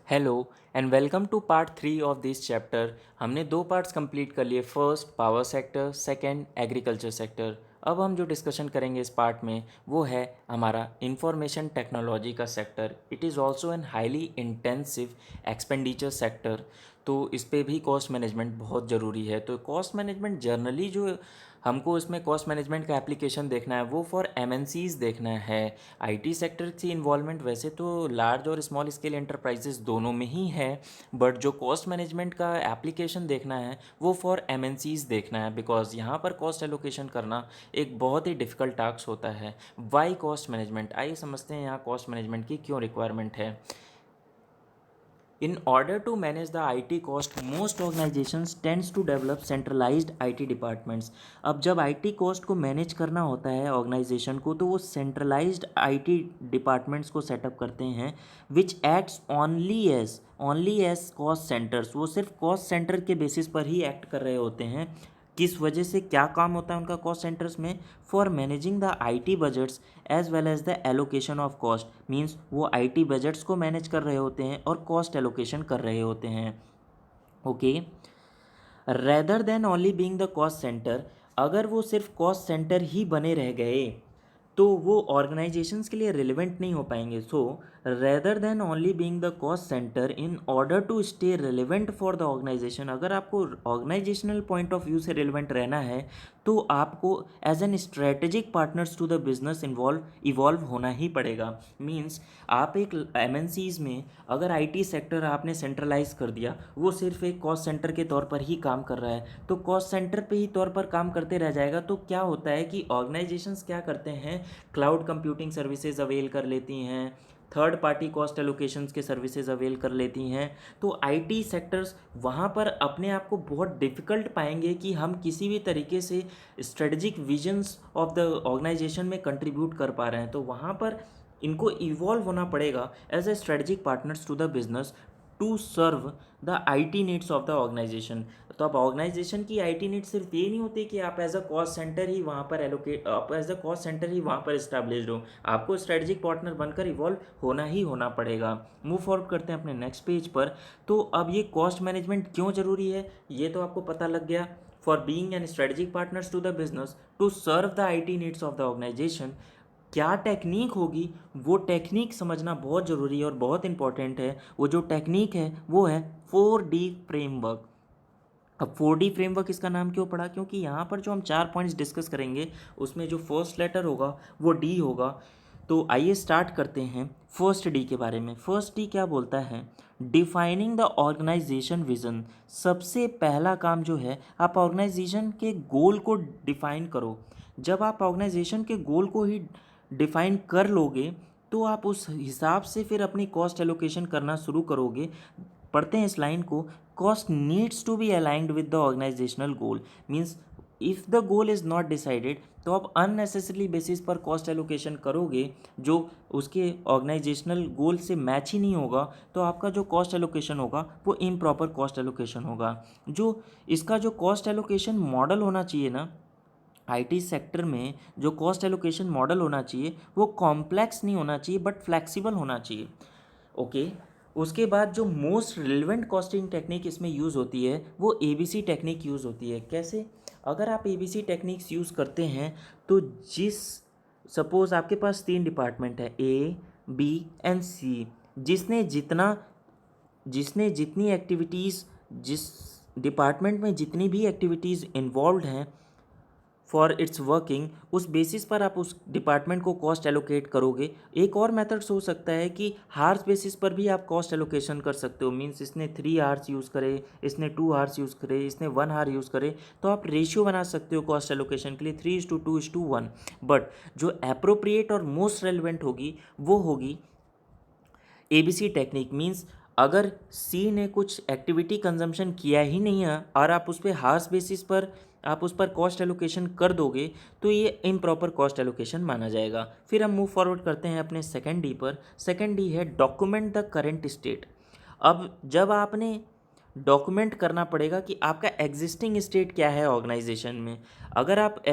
Hello and welcome to part 3 of this chapter. हमने दो parts complete कर लिए, first power sector, second agriculture sector. अब हम जो डिस्कशन करेंगे इस पार्ट में वो है हमारा इंफॉर्मेशन टेक्नोलॉजी का sector. It is also an highly intensive expenditure sector. तो इस पे भी कॉस्ट मैनेजमेंट बहुत ज़रूरी है। तो कॉस्ट मैनेजमेंट जनरली जो हमको इसमें कॉस्ट मैनेजमेंट का एप्लीकेशन देखना है वो फॉर एमएनसीज देखना है। आईटी सेक्टर की इन्वॉल्वमेंट वैसे तो लार्ज और स्मॉल स्केल एंटरप्राइजेस दोनों में ही है, बट जो कॉस्ट मैनेजमेंट का एप्लीकेशन देखना है वो फॉर एमएनसीज देखना है, बिकॉज यहाँ पर कॉस्ट एलोकेशन करना एक बहुत ही डिफिकल्ट टास्क होता है। वाई कॉस्ट मैनेजमेंट, आइए समझते हैं यहाँ कॉस्ट मैनेजमेंट की क्यों रिक्वायरमेंट है। In order to manage the IT cost, most organizations tends to develop centralized IT departments. अब जब IT cost को मैनेज करना होता है ऑर्गेनाइजेशन को, तो वो सेंट्रलाइज्ड IT डिपार्टमेंट्स को सेटअप करते हैं, which acts only as cost centres. वो सिर्फ कॉस्ट सेंटर के बेसिस पर ही एक्ट कर रहे होते हैं। किस वजह से, क्या काम होता है उनका कॉस्ट सेंटर्स में? For managing the IT budgets as well as the allocation of cost. Means वो आईटी बजट्स को मैनेज कर रहे होते हैं और कॉस्ट एलोकेशन कर रहे होते हैं। Okay, rather than only being the cost centre, अगर वो सिर्फ कॉस्ट सेंटर ही बने रह गए तो वो ऑर्गेनाइजेशंस के लिए रिलेवेंट नहीं हो पाएंगे। So rather than only being the cost centre, in order to stay relevant for the organisation, अगर आपको ऑर्गेनाइजेशनल पॉइंट ऑफ व्यू से रिलेवेंट रहना है तो आपको as an strategic partners to the business evolve होना ही पड़ेगा। मीन्स आप एक एमएनसीज में अगर आईटी सेक्टर आपने सेंट्रलाइज कर दिया, वो सिर्फ एक कॉस्ट सेंटर के तौर पर ही काम कर रहा है, तो कॉस्ट सेंटर पे ही तौर पर काम करते रह जाएगा। तो क्या होता है कि ऑर्गेनाइजेशंस क्या करते हैं, क्लाउड कंप्यूटिंग सर्विसेज अवेल कर लेती हैं, थर्ड पार्टी कॉस्ट एलोकेशंस के सर्विसेज अवेल कर लेती हैं। तो आईटी सेक्टर्स वहाँ पर अपने आप को बहुत डिफ़िकल्ट पाएंगे कि हम किसी भी तरीके से strategic visions of the organisation में कंट्रीब्यूट कर पा रहे हैं। तो वहाँ पर इनको इवॉल्व होना पड़ेगा as a strategic partners to the business to serve the IT needs of the organisation. तो अब ऑर्गेनाइजेशन की आईटी नीड्स सिर्फ ये नहीं होती कि आप एज अ कॉस्ट सेंटर ही वहाँ पर एलोकेट, आप एज अ कॉस्ट सेंटर ही वहाँ पर इस्टेब्लिश हो, आपको स्ट्रेटजिक पार्टनर बनकर इवॉल्व होना ही होना पड़ेगा। मूव फॉरवर्ड करते हैं अपने नेक्स्ट पेज पर। तो अब ये कॉस्ट मैनेजमेंट क्यों ज़रूरी है ये तो आपको पता लग गया। For being an strategic partners to the business to serve the IT needs of the organisation, क्या टेक्निक होगी वो टेक्निक समझना बहुत ज़रूरी है और बहुत इंपॉर्टेंट है। वो जो टेक्निक है वो है 4D फ्रेमवर्क। अब 4D फ्रेमवर्क इसका नाम क्यों पड़ा? क्योंकि यहाँ पर जो हम 4 पॉइंट्स डिस्कस करेंगे उसमें जो फर्स्ट लेटर होगा वो डी होगा। तो आइए स्टार्ट करते हैं फर्स्ट डी के बारे में। फर्स्ट डी क्या बोलता है? Defining the organisation vision. सबसे पहला काम जो है, आप ऑर्गेनाइजेशन के गोल को डिफाइन करो। जब आप ऑर्गेनाइजेशन के गोल को ही डिफाइन कर लोगे तो आप उस हिसाब से फिर अपनी कॉस्ट एलोकेशन करना शुरू करोगे। पढ़ते हैं इस लाइन को। Cost needs to be aligned with the organisational goal. Means if the goal is not decided तो आप अननेसेसरी बेसिस पर कॉस्ट एलोकेशन करोगे जो उसके ऑर्गेनाइजेशनल गोल से मैच ही नहीं होगा, तो आपका जो कॉस्ट एलोकेशन होगा वो इम्प्रॉपर कॉस्ट एलोकेशन होगा। जो इसका जो कॉस्ट एलोकेशन मॉडल होना चाहिए ना, आईटी सेक्टर में जो कॉस्ट एलोकेशन मॉडल होना चाहिए वो कॉम्प्लेक्स नहीं होना चाहिए बट फ्लेक्सिबल होना चाहिए। ओके, उसके बाद जो मोस्ट रिलेवेंट कॉस्टिंग टेक्निक इसमें यूज़ होती है वो एबीसी टेक्निक यूज़ होती है। कैसे? अगर आप एबीसी टेक्निक्स यूज़ करते हैं तो जिस सपोज़ आपके पास 3 डिपार्टमेंट है, ए बी एंड सी, जिसने जितनी एक्टिविटीज़, जिस डिपार्टमेंट में जितनी भी एक्टिविटीज़ इन्वॉल्व हैं फॉर इट्स वर्किंग, उस बेसिस पर आप उस डिपार्टमेंट को कॉस्ट एलोकेट करोगे। एक और मेथड्स हो सकता है कि हार्स बेसिस पर भी आप कॉस्ट एलोकेशन कर सकते हो। मींस इसने 3 आवर्स यूज़ करे, इसने 2 आवर्स यूज़ करे, इसने 1 आवर यूज़ करे, तो आप रेशियो बना सकते हो कॉस्ट एलोकेशन के लिए 3:2:1। बट जो अप्रोप्रिएट और मोस्ट रेलिवेंट होगी वो होगी एबीसी टेक्निक। मीन्स अगर सी ने कुछ एक्टिविटी कंजम्पशन किया ही नहीं है और आप उस पर हार्स बेसिस पर आप उस पर कॉस्ट एलोकेशन कर दोगे तो ये इम्प्रॉपर कॉस्ट एलोकेशन माना जाएगा। फिर हम मूव फॉरवर्ड करते हैं अपने सेकंड डी पर। सेकंड डी है डॉक्यूमेंट द करेंट स्टेट। अब जब आपने डॉक्यूमेंट करना पड़ेगा कि आपका एग्जिस्टिंग स्टेट क्या है ऑर्गेनाइजेशन में। अगर आप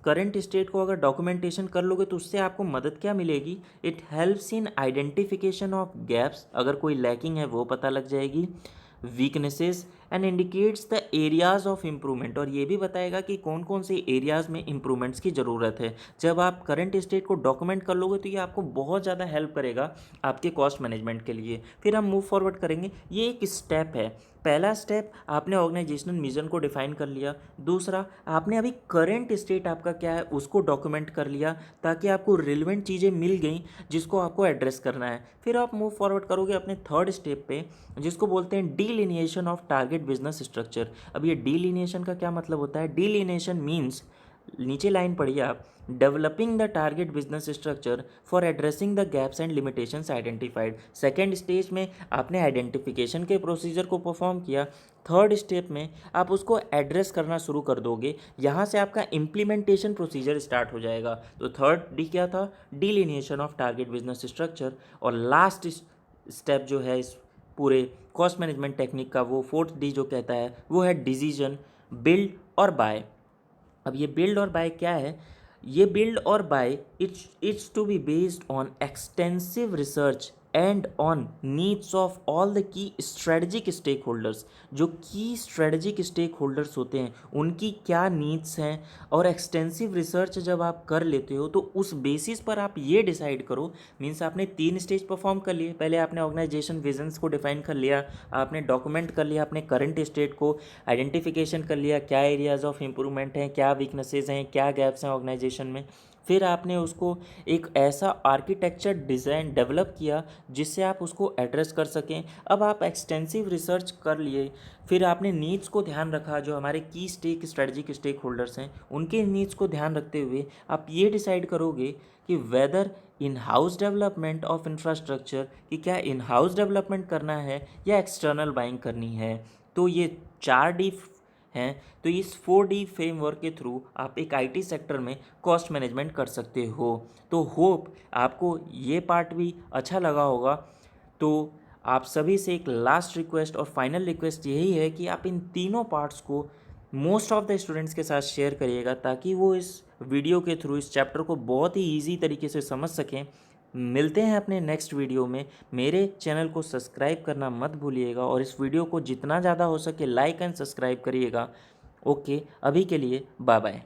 करंट स्टेट को अगर डॉक्यूमेंटेशन कर लोगे तो उससे आपको मदद क्या मिलेगी, it helps in identification of gaps, अगर कोई लैकिंग है वो पता लग जाएगी, weaknesses and indicates the areas of improvement, और ये भी बताएगा कि कौन कौन से एरियाज में इम्प्रूवमेंट्स की ज़रूरत है। जब आप करंट स्टेट को डॉक्यूमेंट कर लोगे तो ये आपको बहुत ज़्यादा हेल्प करेगा आपके कॉस्ट मैनेजमेंट के लिए। फिर हम मूव फॉरवर्ड करेंगे, ये एक स्टेप है। पहला स्टेप, आपने ऑर्गेनाइजेशनल मिशन को डिफाइन कर लिया। दूसरा, आपने अभी करंट स्टेट आपका क्या है उसको डॉक्यूमेंट कर लिया, ताकि आपको रिलेवेंट चीज़ें मिल गई जिसको आपको एड्रेस करना है। फिर आप मूव फॉरवर्ड करोगे अपने थर्ड स्टेप पे, जिसको बोलते हैं डीलिनिएशन ऑफ टारगेट बिजनेस स्ट्रक्चर। अब ये डीलिनिएशन का क्या मतलब होता है? डीलिनिएशन मीन्स, नीचे लाइन पढ़िए आप, developing the target business structure for addressing the gaps and limitations identified. Second stage में आपने आइडेंटिफिकेशन के प्रोसीजर को परफॉर्म किया। थर्ड स्टेप में आप उसको एड्रेस करना शुरू कर दोगे, यहाँ से आपका इम्प्लीमेंटेशन प्रोसीजर स्टार्ट हो जाएगा। तो थर्ड डी क्या था? डिलिनिएशन ऑफ टारगेट बिजनेस स्ट्रक्चर। और लास्ट स्टेप जो है इस पूरे कॉस्ट मैनेजमेंट टेक्निक का, वो फोर्थ डी जो कहता है वो है डिसीजन, बिल्ड और बाय। अब ये बिल्ड और बाय क्या है? ये बिल्ड और buy its to be based on extensive research and on needs of all the key strategic stakeholders. जो की स्ट्रेटजिक स्टेक होल्डर्स होते हैं उनकी क्या नीड्स हैं, और एक्सटेंसिव रिसर्च जब आप कर लेते हो तो उस बेसिस पर आप ये डिसाइड करो। मीन्स आपने 3 स्टेज परफॉर्म कर लिए। पहले आपने ऑर्गेनाइजेशन विजन्स को डिफाइन कर लिया, आपने डॉक्यूमेंट कर लिया अपने करंट स्टेट को, आइडेंटिफिकेशन कर लिया क्या एरियाज ऑफ इम्प्रूवमेंट हैं, क्या वीकनेसेस हैं, क्या गैप्स हैं ऑर्गेनाइजेशन में। फिर आपने उसको एक ऐसा आर्किटेक्चर डिज़ाइन डेवलप किया जिससे आप उसको एड्रेस कर सकें। अब आप एक्सटेंसिव रिसर्च कर लिए, फिर आपने नीड्स को ध्यान रखा, जो हमारे की स्ट्रेटजिक स्टेक होल्डर्स हैं उनके नीड्स को ध्यान रखते हुए आप ये डिसाइड करोगे कि whether in house development of infrastructure, कि क्या इन हाउस डेवलपमेंट करना है या एक्सटर्नल बाइंग करनी है। तो ये 4D हैं। तो इस 4D फ्रेमवर्क के थ्रू आप एक IT सेक्टर में कॉस्ट मैनेजमेंट कर सकते हो। तो होप आपको ये पार्ट भी अच्छा लगा होगा। तो आप सभी से एक लास्ट रिक्वेस्ट और फाइनल रिक्वेस्ट यही है कि आप इन तीनों पार्ट्स को मोस्ट ऑफ द स्टूडेंट्स के साथ शेयर करिएगा, ताकि वो इस वीडियो के थ्रू इस चैप्टर को बहुत ही ईजी तरीके से समझ सकें। मिलते हैं अपने नेक्स्ट वीडियो में। मेरे चैनल को सब्सक्राइब करना मत भूलिएगा, और इस वीडियो को जितना ज़्यादा हो सके लाइक एंड सब्सक्राइब करिएगा। ओके, अभी के लिए बाय बाय।